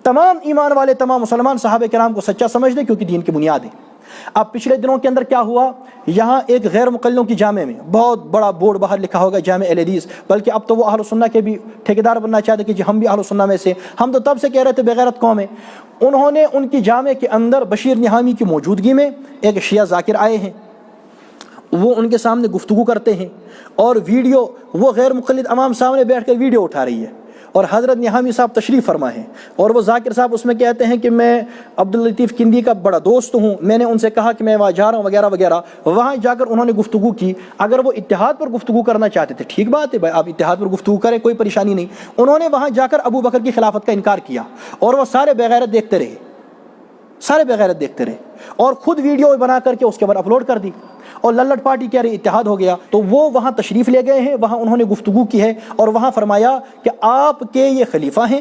تمام ایمان والے تمام مسلمان صحابہ کرام کو سچا سمجھ لیں، کیونکہ دین کی بنیاد ہے۔ اب پچھلے دنوں کے اندر کیا ہوا، یہاں ایک غیر مقلدوں کی جامع میں بہت بڑا بورڈ باہر لکھا ہوگا جامع اہل حدیث، بلکہ اب تو وہ اہل سنہ کے بھی ٹھیکیدار بننا چاہتے کہ جی ہم بھی اہل سنہ میں سے، ہم تو تب سے کہہ رہے تھے بغیرت قوم ہے۔ انہوں نے ان کی جامع کے اندر بشیر نہامی کی موجودگی میں ایک شیعہ ذاکر آئے ہیں، وہ ان کے سامنے گفتگو کرتے ہیں اور ویڈیو، وہ غیر مقلد عوام سامنے بیٹھ کر ویڈیو اٹھا رہی ہے، اور حضرت نہامی صاحب تشریف فرما ہیں، اور وہ ذاکر صاحب اس میں کہتے ہیں کہ میں عبداللطیف کندی کا بڑا دوست ہوں، میں نے ان سے کہا کہ میں وہاں جا رہا ہوں وغیرہ وغیرہ۔ وہاں جا کر انہوں نے گفتگو کی۔ اگر وہ اتحاد پر گفتگو کرنا چاہتے تھے ٹھیک بات ہے بھائی، آپ اتحاد پر گفتگو کریں، کوئی پریشانی نہیں۔ انہوں نے وہاں جا کر ابو بکر کی خلافت کا انکار کیا، اور وہ سارے بغیرت دیکھتے رہے، سارے بغیرت دیکھتے رہے، اور خود ویڈیو بنا کر کے اس کے بعد اپلوڈ کر دی، اور للٹ پارٹی کہہ رہی اتحاد ہو گیا۔ تو وہ وہاں تشریف لے گئے ہیں، وہاں انہوں نے گفتگو کی ہے، اور وہاں فرمایا کہ آپ کے یہ خلیفہ ہیں،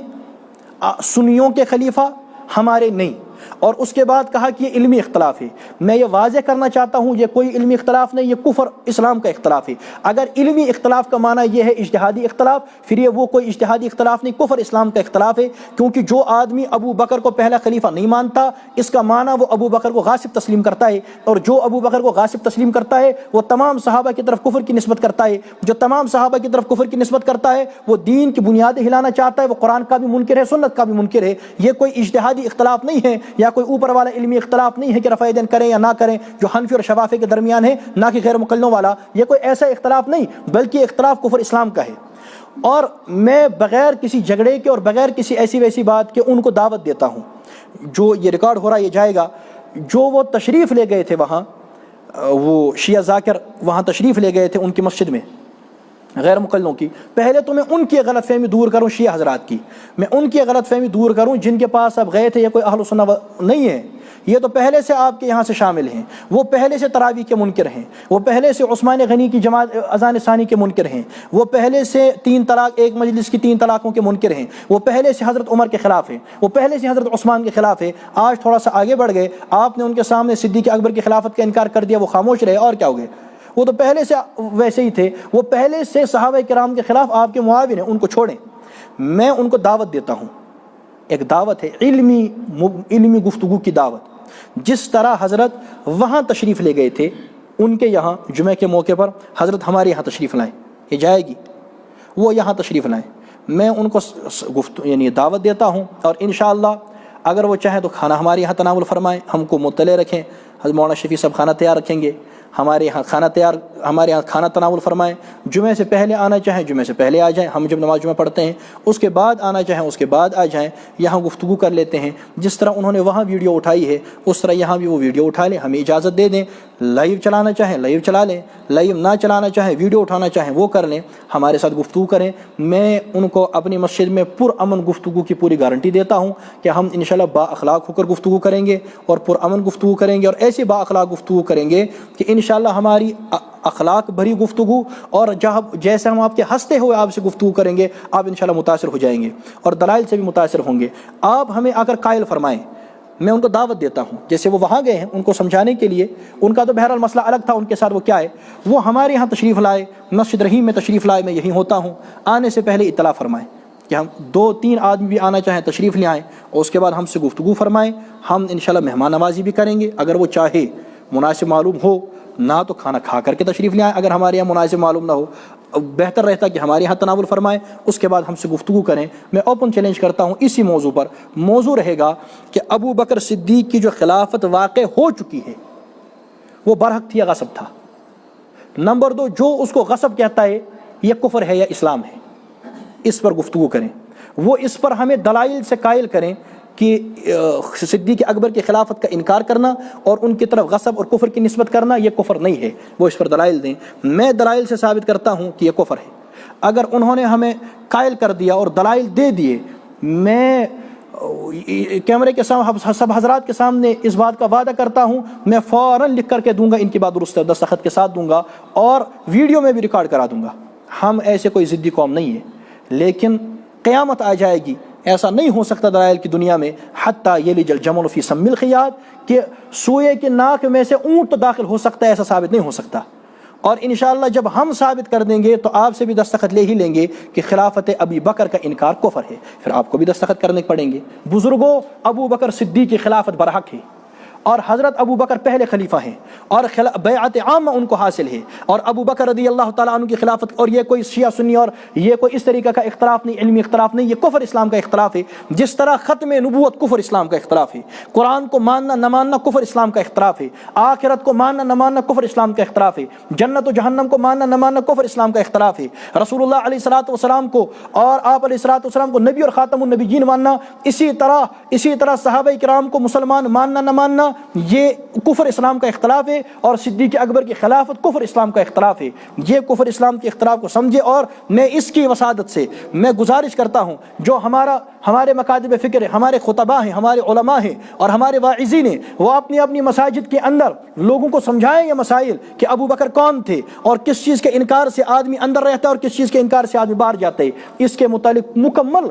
سنیوں کے خلیفہ، ہمارے نہیں۔ اور اس کے بعد کہا کہ یہ علمی اختلاف ہے۔ میں یہ واضح کرنا چاہتا ہوں یہ کوئی علمی اختلاف نہیں، یہ کفر اسلام کا اختلاف ہے۔ اگر علمی اختلاف کا معنی یہ ہے اجتہادی اختلاف، پھر یہ وہ کوئی اجتہادی اختلاف نہیں، کفر اسلام کا اختلاف ہے، کیونکہ جو آدمی ابو بکر کو پہلا خلیفہ نہیں مانتا، اس کا معنی وہ ابو بکر کو غاصب تسلیم کرتا ہے، اور جو ابو بکر کو غاصب تسلیم کرتا ہے وہ تمام صحابہ کی طرف کفر کی نسبت کرتا ہے، جو تمام صحابہ کی طرف کفر کی نسبت کرتا ہے وہ دین کی بنیادیں ہلانا چاہتا ہے، وہ قرآن کا بھی منکر ہے، سنت کا بھی منکر ہے۔ یہ کوئی اجتہادی اختلاف نہیں ہے، یا کوئی اوپر والا علمی اختلاف نہیں ہے کہ رفع دین کریں یا نہ کریں، جو حنفی اور شفافی کے درمیان ہے، نہ کہ غیر مقلدوں والا۔ یہ کوئی ایسا اختلاف نہیں، بلکہ اختلاف کفر اسلام کا ہے۔ اور میں بغیر کسی جھگڑے کے اور بغیر کسی ایسی ویسی بات کے ان کو دعوت دیتا ہوں، جو یہ ریکارڈ ہو رہا ہے یہ جائے گا، جو وہ تشریف لے گئے تھے وہاں، وہ شیعہ ذاکر وہاں تشریف لے گئے تھے ان کی مسجد میں غیر مقلدوں کی۔ پہلے تو میں ان کی غلط فہمی دور کروں، شیعہ حضرات کی میں ان کی غلط فہمی دور کروں جن کے پاس اب گئے تھے، یہ کوئی اہل سنہ نہیں ہے، یہ تو پہلے سے آپ کے یہاں سے شامل ہیں، وہ پہلے سے تراویح کے منکر ہیں، وہ پہلے سے عثمان غنی کی جماعت اذان ثانی کے منکر ہیں، وہ پہلے سے 3 طلاق ایک مجلس کی 3 طلاقوں کے منکر ہیں، وہ پہلے سے حضرت عمر کے خلاف ہیں، وہ پہلے سے حضرت عثمان کے خلاف ہے۔ آج تھوڑا سا آگے بڑھ گئے، آپ نے ان کے سامنے صدیق اکبر کی خلافت کا انکار کر دیا، وہ خاموش رہے، اور کیا ہو گئے؟ وہ تو پہلے سے ویسے ہی تھے، وہ پہلے سے صحابہ کرام کے خلاف آپ کے معاون ہیں، ان کو چھوڑیں۔ میں ان کو دعوت دیتا ہوں، ایک دعوت ہے علمی گفتگو کی دعوت، جس طرح حضرت وہاں تشریف لے گئے تھے ان کے یہاں جمعہ کے موقع پر، حضرت ہمارے یہاں تشریف لائیں، یہ جائے گی، وہ یہاں تشریف لائیں۔ میں ان کو یعنی دعوت دیتا ہوں، اور انشاءاللہ اگر وہ چاہیں تو کھانا ہمارے یہاں تناول فرمائیں، ہم کو مطلع رکھیں، حضرت مولانا شفیع صاحب کھانا تیار رکھیں گے، ہمارے یہاں کھانا تناول فرمائیں۔ جمعے سے پہلے آنا چاہیں جمعے سے پہلے آ جائیں، ہم جب نماز جمعہ پڑھتے ہیں، اس کے بعد آنا چاہیں اس کے بعد آ جائیں، یہاں گفتگو کر لیتے ہیں۔ جس طرح انہوں نے وہاں ویڈیو اٹھائی ہے اس طرح یہاں بھی وہ ویڈیو اٹھا لیں، ہمیں اجازت دے دیں، لائیو چلانا چاہیں لائیو چلا لیں، لائیو نہ چلانا چاہیں ویڈیو اٹھانا چاہیں وہ کر لیں، ہمارے ساتھ گفتگو کریں۔ میں ان کو اپنی مسجد میں پرامن گفتگو کی پوری گارنٹی دیتا ہوں کہ ہم انشاءاللہ با اخلاق ہو کر گفتگو کریں گے، اور پرامن گفتگو کریں گے، اور ایسی با اخلاق گفتگو کریں گے کہ انشاءاللہ ہماری اخلاق بھری گفتگو، اور جیسے ہم آپ کے ہنستے ہوئے آپ سے گفتگو کریں گے، آپ انشاءاللہ متاثر ہو جائیں گے، اور دلائل سے بھی متاثر ہوں گے۔ آپ ہمیں آ کر قائل فرمائیں، میں ان کو دعوت دیتا ہوں، جیسے وہ وہاں گئے ہیں ان کو سمجھانے کے لیے، ان کا تو بہرحال مسئلہ الگ تھا، ان کے ساتھ وہ کیا ہے، وہ ہمارے یہاں تشریف لائے، مسجد رحیم میں تشریف لائے، میں یہی ہوتا ہوں، آنے سے پہلے اطلاع فرمائیں کہ ہم 2-3 آدمی بھی آنا چاہیں تشریف لے آئیں، اور اس کے بعد ہم سے گفتگو فرمائیں، ہم انشاءاللہ مہمان نوازی بھی کریں گے، اگر وہ چاہے مناسب معلوم ہو، نہ تو کھانا کھا کر کے تشریف لے آئیں، اگر ہمارے یہاں مناسب معلوم نہ ہو، بہتر رہتا کہ ہمارے یہاں تناول فرمائیں، اس کے بعد ہم سے گفتگو کریں۔ میں اوپن چیلنج کرتا ہوں اسی موضوع پر، موضوع رہے گا کہ ابو بکر صدیق کی جو خلافت واقع ہو چکی ہے وہ برحق تھی یا غصب تھا؟ نمبر 2، جو اس کو غصب کہتا ہے یہ کفر ہے یا اسلام ہے، اس پر گفتگو کریں، وہ اس پر ہمیں دلائل سے قائل کریں کہ صدیق اکبر کی خلافت کا انکار کرنا اور ان کی طرف غصب اور کفر کی نسبت کرنا یہ کفر نہیں ہے، وہ اس پر دلائل دیں۔ میں دلائل سے ثابت کرتا ہوں کہ یہ کفر ہے۔ اگر انہوں نے ہمیں قائل کر دیا اور دلائل دے دیے، میں کیمرے کے سامنے سب حضرات کے سامنے اس بات کا وعدہ کرتا ہوں، میں فوراً لکھ کر کے دوں گا، ان کی بات درست دستخط کے ساتھ دوں گا، اور ویڈیو میں بھی ریکارڈ کرا دوں گا۔ ہم ایسے کوئی ضدی قوم نہیں ہے، لیکن قیامت آ جائے گی، ایسا نہیں ہو سکتا دلائل کی دنیا میں، حتیٰ یلج الجمل فی سم الخیاط، کہ سوئے کے ناک میں سے اونٹ تو داخل ہو سکتا ہے، ایسا ثابت نہیں ہو سکتا۔ اور انشاءاللہ جب ہم ثابت کر دیں گے تو آپ سے بھی دستخط لے ہی لیں گے کہ خلافت ابی بکر کا انکار کفر ہے، پھر آپ کو بھی دستخط کرنے پڑیں گے۔ بزرگوں، ابو بکر صدیق کی خلافت برحق ہے، اور حضرت ابو بکر پہلے خلیفہ ہیں، اور بیعت عامہ ان کو حاصل ہے، اور ابو بکر رضی اللہ تعالیٰ عنہ کی خلافت، اور یہ کوئی شیعہ سنی اور یہ کوئی اس طریقہ کا اختلاف نہیں، علمی اختلاف نہیں، یہ کفر اسلام کا اختلاف ہے۔ جس طرح ختم نبوت کفر اسلام کا اختلاف ہے، قرآن کو ماننا نہ ماننا کفر اسلام کا اختلاف ہے، آخرت کو ماننا نہ ماننا کفر اسلام کا اختلاف ہے، جنت و جہنم کو ماننا نہ ماننا کفر اسلام کا اختلاف ہے، رسول اللہ علیہ الصلوۃ والسلام کو اور آپ علیہ الصلوۃ والسلام کو نبی اور خاتم النبیین ماننا، اسی طرح صحابہ کرام کو مسلمان ماننا نہ ماننا، یہ کفر اسلام کا اختلاف ہے، اور صدیق اکبر کی خلافت کفر اسلام کا اختلاف ہے۔ یہ کفر اسلام کے اختلاف کو سمجھے، اور میں اس کی وسادت سے میں گزارش کرتا ہوں جو ہمارے مکاتب فکر ہے، ہمارے خطباء ہیں، ہمارے علماء ہیں اور ہمارے واعظین ہیں، وہ اپنی اپنی مساجد کے اندر لوگوں کو سمجھائیں یہ مسائل کہ ابو بکر کون تھے، اور کس چیز کے انکار سے آدمی اندر رہتا ہے اور کس چیز کے انکار سے آدمی باہر جاتا ہے۔ اس کے متعلق مکمل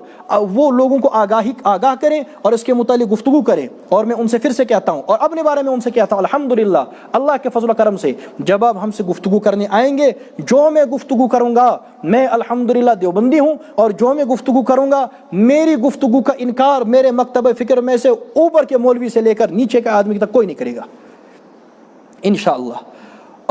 وہ لوگوں کو آگاہ کریں اور اس کے متعلق گفتگو کریں۔ اور میں ان سے پھر سے کہتا ہوں، اور اپنے بارے میں ان سے کہتا ہوں، الحمدللہ اللہ کے فضل و کرم سے جب آپ ہم سے گفتگو کرنے آئیں گے، جو میں گفتگو کروں گا، میں الحمدللہ دیوبندی ہوں، اور جو میں گفتگو کروں گا، میری گفتگو کا انکار میرے مکتب فکر میں سے اوپر کے مولوی سے لے کر نیچے کا آدمی تک کوئی نہیں کرے گا انشاءاللہ۔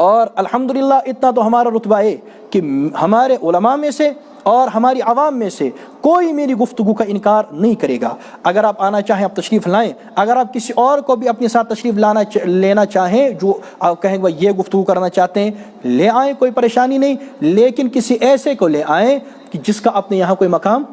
اور الحمدللہ اتنا تو ہمارا رتبہ ہے کہ ہمارے علماء میں سے اور ہماری عوام میں سے کوئی میری گفتگو کا انکار نہیں کرے گا۔ اگر آپ آنا چاہیں آپ تشریف لائیں، اگر آپ کسی اور کو بھی اپنے ساتھ تشریف لینا چاہیں، جو آپ کہیں کہ یہ گفتگو کرنا چاہتے ہیں، لے آئیں، کوئی پریشانی نہیں، لیکن کسی ایسے کو لے آئیں کہ جس کا اپنے یہاں کوئی مقام،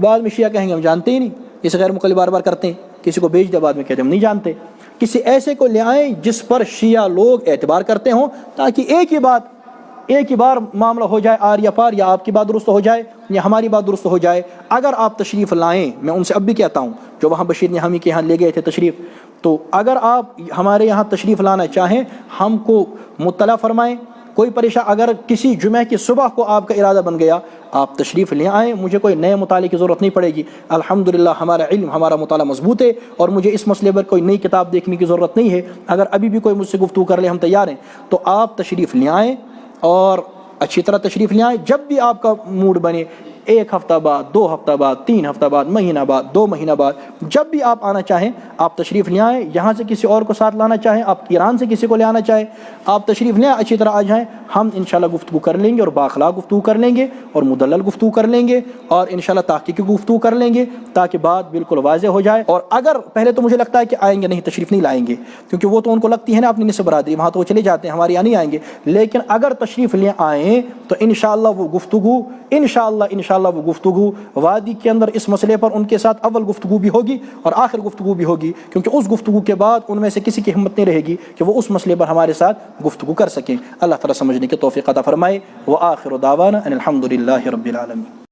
بعد میں شیعہ کہیں گے ہم جانتے ہی نہیں، اسے غیر مقلد بار بار کرتے ہیں، کسی کو بھیج دے بعد میں کہتے ہیں ہم نہیں جانتے۔ کسی ایسے کو لے آئیں جس پر شیعہ لوگ اعتبار کرتے ہوں، تاکہ ایک ہی بار معاملہ ہو جائے آر یا پار، یا آپ کی بات درست ہو جائے یا ہماری بات درست ہو جائے۔ اگر آپ تشریف لائیں، میں ان سے اب بھی کہتا ہوں جو وہاں بشیر نعامی کے یہاں لے گئے تھے تشریف، تو اگر آپ ہمارے یہاں تشریف لانا چاہیں ہم کو مطلع فرمائیں، کوئی پریشان، اگر کسی جمعہ کی صبح کو آپ کا ارادہ بن گیا آپ تشریف لے آئیں، مجھے کوئی نئے مطالعے کی ضرورت نہیں پڑے گی۔ الحمدللہ ہمارا علم، ہمارا مطالعہ مضبوط ہے، اور مجھے اس مسئلے پر کوئی نئی کتاب دیکھنے کی ضرورت نہیں ہے۔ اگر ابھی بھی کوئی مجھ سے گفتگو کر لے ہم تیار ہیں، تو آپ تشریف لے آئیں اور اچھی طرح تشریف لے آئیں۔ جب بھی آپ کا موڈ بنے، 1 ہفتہ بعد، 2 ہفتہ بعد، 3 ہفتہ بعد، مہینہ بعد، 2 مہینہ بعد، جب بھی آپ آنا چاہیں آپ تشریف لے آئیں۔ یہاں سے کسی اور کو ساتھ لانا چاہیں، آپ ایران سے کسی کو لے آنا چاہیں، آپ تشریف لے آئیں، اچھی طرح آ جائیں، ہم انشاءاللہ گفتگو کر لیں گے، اور بااخلاق گفتگو کر لیں گے، اور مدلل گفتگو کر لیں گے، اور انشاءاللہ تحقیقی گفتگو کر لیں گے، تاکہ بات بالکل واضح ہو جائے۔ اور اگر پہلے تو مجھے لگتا ہے کہ آئیں گے نہیں، تشریف نہیں لائیں گے، کیونکہ وہ تو ان کو لگتی ہے نا اپنی نسب برادری، وہاں تو وہ چلے جاتے ہیں، ہمارے یہاں نہیں آئیں گے، لیکن اگر تشریف لے آئیں تو انشاءاللہ وہ گفتگو وادی کے اندر اس مسئلے پر ان کے ساتھ اول گفتگو بھی ہوگی اور آخر گفتگو بھی ہوگی، کیونکہ اس گفتگو کے بعد ان میں سے کسی کی ہمت نہیں رہے گی کہ وہ اس مسئلے پر ہمارے ساتھ گفتگو کر سکیں۔ اللہ تعالیٰ سمجھنے کی توفیق عطا فرمائے۔ وآخر دعوانا ان الحمد للہ رب العالمین۔